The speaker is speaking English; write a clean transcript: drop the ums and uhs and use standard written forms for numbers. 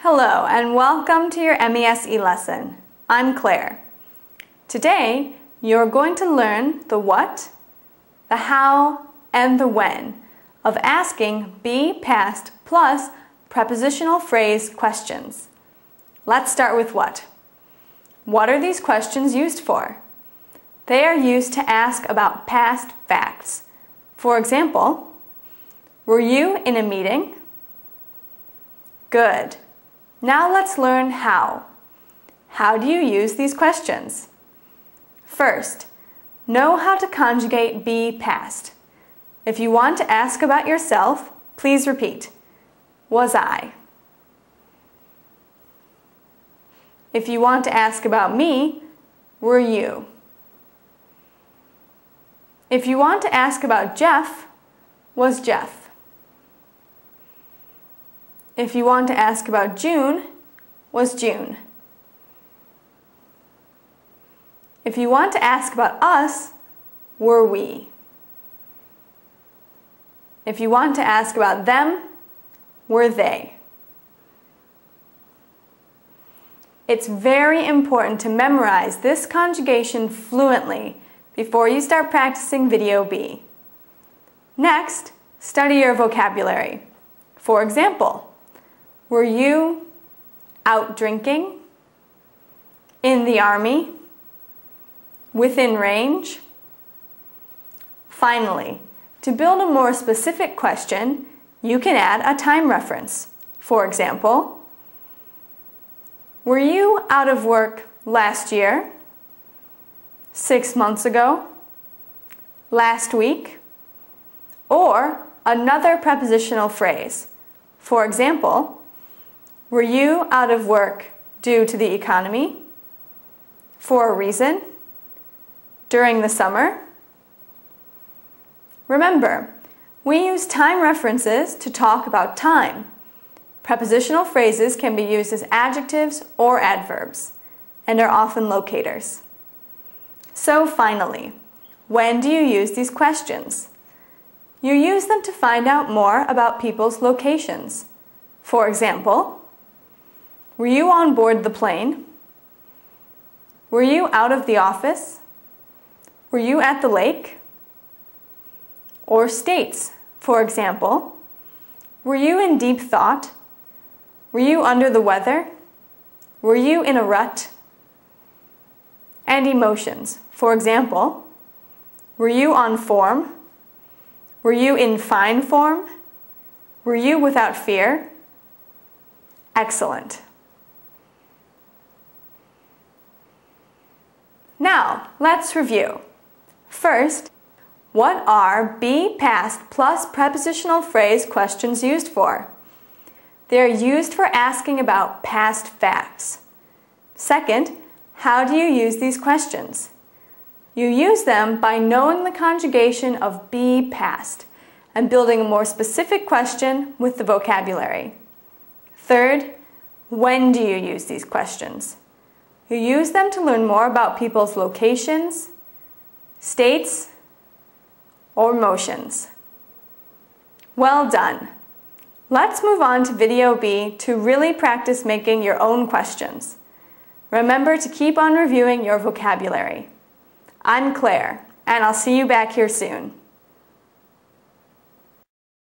Hello and welcome to your MESE lesson. I'm Claire. Today you're going to learn the what, the how, and the when of asking be past plus prepositional phrase questions. Let's start with what. What are these questions used for? They are used to ask about past facts. For example, were you in a meeting? Good. Now let's learn how. How do you use these questions? First, know how to conjugate be past. If you want to ask about yourself, please repeat, was I? If you want to ask about me, were you? If you want to ask about Jeff, was Jeff? If you want to ask about June, was June? If you want to ask about us, were we? If you want to ask about them, were they? It's very important to memorize this conjugation fluently before you start practicing Video B. Next, study your vocabulary. For example, were you out drinking? In the army? Within range? Finally, to build a more specific question, you can add a time reference. For example, were you out of work last year? 6 months ago? Last week? Or another prepositional phrase. For example, were you out of work due to the economy? For a reason? During the summer? Remember, we use time references to talk about time. Prepositional phrases can be used as adjectives or adverbs, and are often locators. So finally, when do you use these questions? You use them to find out more about people's locations. For example, were you on board the plane? Were you out of the office? Were you at the lake? Or states, for example, were you in deep thought? Were you under the weather? Were you in a rut? And emotions, for example, were you on form? Were you in fine form? Were you without fear? Excellent. Now, let's review. First, what are be past plus prepositional phrase questions used for? They are used for asking about past facts. Second, how do you use these questions? You use them by knowing the conjugation of be past and building a more specific question with the vocabulary. Third, when do you use these questions? You use them to learn more about people's locations, states, or motions. Well done! Let's move on to Video B to really practice making your own questions. Remember to keep on reviewing your vocabulary. I'm Claire, and I'll see you back here soon.